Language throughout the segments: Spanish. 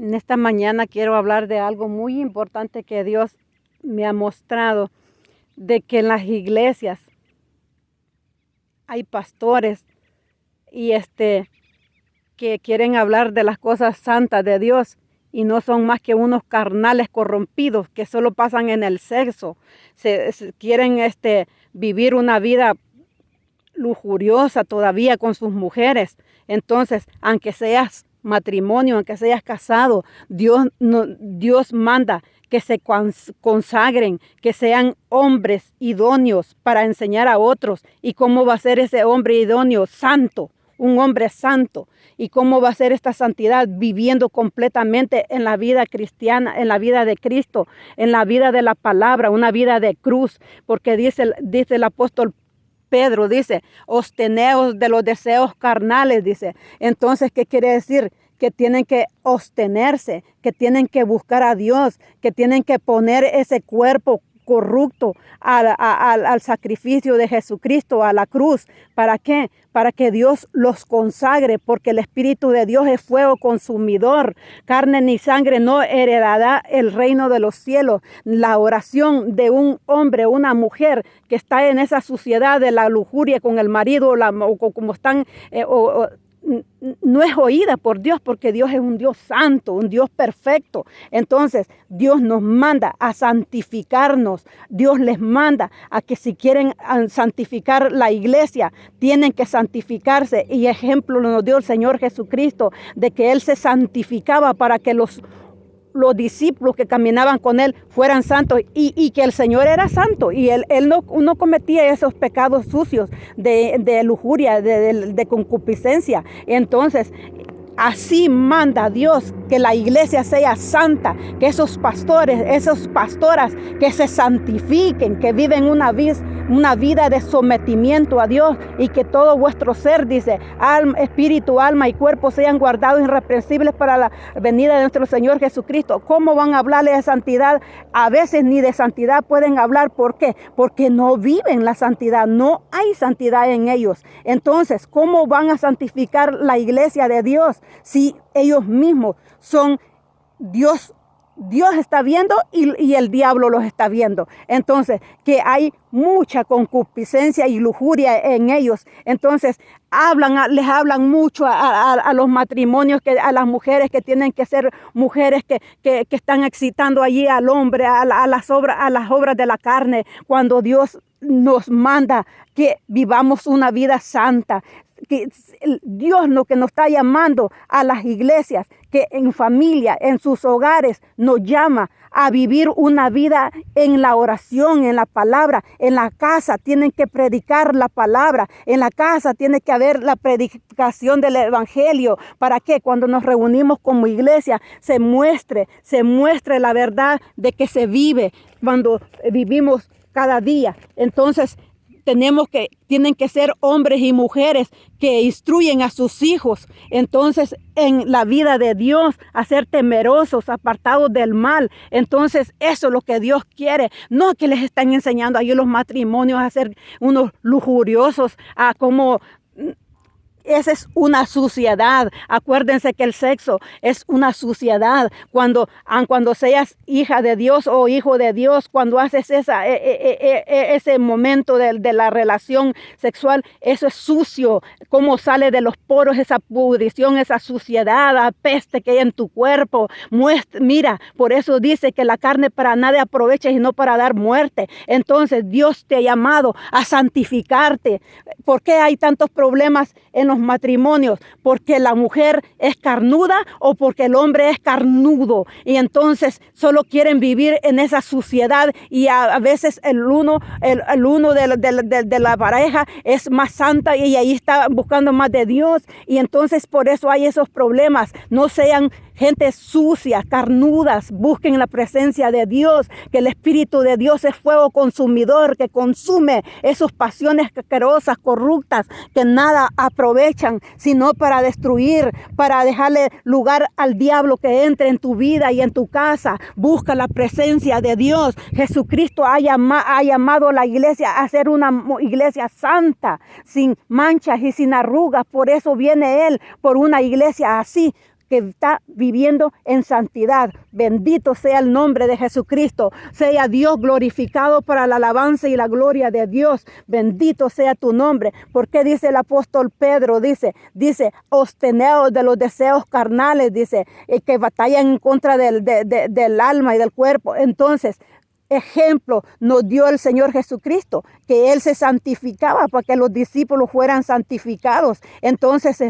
En esta mañana quiero hablar de algo muy importante que Dios me ha mostrado, de que en las iglesias hay pastores y que quieren hablar de las cosas santas de Dios y no son más que unos carnales corrompidos que solo pasan en el sexo. Quieren vivir una vida lujuriosa todavía con sus mujeres. Entonces, aunque seas matrimonio, aunque seas casado, Dios manda que se consagren, que sean hombres idóneos para enseñar a otros. ¿Y cómo va a ser ese hombre idóneo? Santo, un hombre santo. ¿Y cómo va a ser esta santidad? Viviendo completamente en la vida cristiana, en la vida de Cristo, en la vida de la palabra, una vida de cruz. Porque dice el apóstol Pedro, dice, absteneos de los deseos carnales, dice. Entonces, ¿qué quiere decir? Que tienen que abstenerse, que tienen que buscar a Dios, que tienen que poner ese cuerpo corrupto al sacrificio de Jesucristo, a la cruz. ¿Para qué? Para que Dios los consagre, porque el Espíritu de Dios es fuego consumidor. Carne ni sangre no heredará el reino de los cielos. La oración de un hombre, una mujer que está en esa suciedad de la lujuria con el marido o como están... no es oída por Dios, porque Dios es un Dios santo, un Dios perfecto. Entonces Dios nos manda a santificarnos. Dios les manda a que si quieren santificar la iglesia, tienen que santificarse. Y ejemplo nos dio el Señor Jesucristo de que Él se santificaba para que los discípulos que caminaban con Él fueran santos y que el Señor era santo y Él no cometía esos pecados sucios de lujuria, de concupiscencia. Entonces, así manda Dios que la iglesia sea santa, que esos pastores, esas pastoras que se santifiquen, que viven una vida de sometimiento a Dios y que todo vuestro ser, dice, espíritu, alma y cuerpo sean guardados irreprensibles para la venida de nuestro Señor Jesucristo. ¿Cómo van a hablarle de santidad? A veces ni de santidad pueden hablar. ¿Por qué? Porque no viven la santidad, no hay santidad en ellos. Entonces, ¿cómo van a santificar la iglesia de Dios si ellos mismos son Dios? Dios está viendo y el diablo los está viendo. Entonces, que hay mucha concupiscencia y lujuria en ellos. Entonces, les hablan mucho a los matrimonios, a las mujeres que tienen que ser mujeres que están excitando allí al hombre, a las obras de la carne, cuando Dios nos manda que vivamos una vida santa. Que Dios lo que nos está llamando a las iglesias, que en familia, en sus hogares, nos llama a vivir una vida en la oración, en la palabra. En la casa tienen que predicar la palabra. En la casa tiene que haber la predicación del evangelio. ¿Para qué? Cuando nos reunimos como iglesia, se muestre la verdad de que se vive cuando vivimos cada día. Entonces, tienen que ser hombres y mujeres que instruyen a sus hijos. Entonces, en la vida de Dios, a ser temerosos, apartados del mal. Entonces, eso es lo que Dios quiere. No que les están enseñando ahí los matrimonios a ser unos lujuriosos, a como... Esa es una suciedad. Acuérdense que el sexo es una suciedad. Cuando seas hija de Dios o hijo de Dios, cuando haces ese momento de la relación sexual, eso es sucio. Cómo sale de los poros esa pudrición, esa suciedad, la peste que hay en tu cuerpo. Mira, por eso dice que la carne para nada aprovecha y no para dar muerte. Entonces Dios te ha llamado a santificarte. ¿Por qué hay tantos problemas en los matrimonios? Porque la mujer es carnuda o porque el hombre es carnudo, y entonces solo quieren vivir en esa suciedad, y a veces el uno de la pareja es más santa y ahí está buscando más de Dios, y entonces por eso hay esos problemas. No sean gente sucia, carnudas, busquen la presencia de Dios, que el Espíritu de Dios es fuego consumidor, que consume esas pasiones asquerosas, corruptas, que nada aprovechan, sino para destruir, para dejarle lugar al diablo que entre en tu vida y en tu casa. Busca la presencia de Dios. Jesucristo ha llamado a la iglesia a ser una iglesia santa, sin manchas y sin arrugas. Por eso viene Él, por una iglesia así, que está viviendo en santidad. Bendito sea el nombre de Jesucristo. Sea Dios glorificado para la alabanza y la gloria de Dios. Bendito sea tu nombre. Porque dice el apóstol Pedro, dice, absteneos de los deseos carnales, dice, que batallan en contra del alma y del cuerpo. Entonces, ejemplo nos dio el Señor Jesucristo, que Él se santificaba para que los discípulos fueran santificados. Entonces,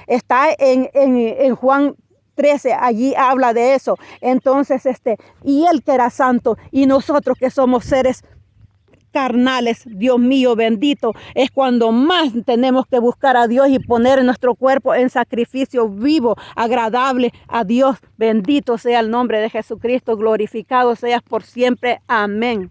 está en Juan 13, allí habla de eso. Entonces, y Él que era santo y nosotros que somos seres carnales, Dios mío bendito, es cuando más tenemos que buscar a Dios y poner nuestro cuerpo en sacrificio vivo, agradable a Dios. Bendito sea el nombre de Jesucristo, glorificado seas por siempre. Amén.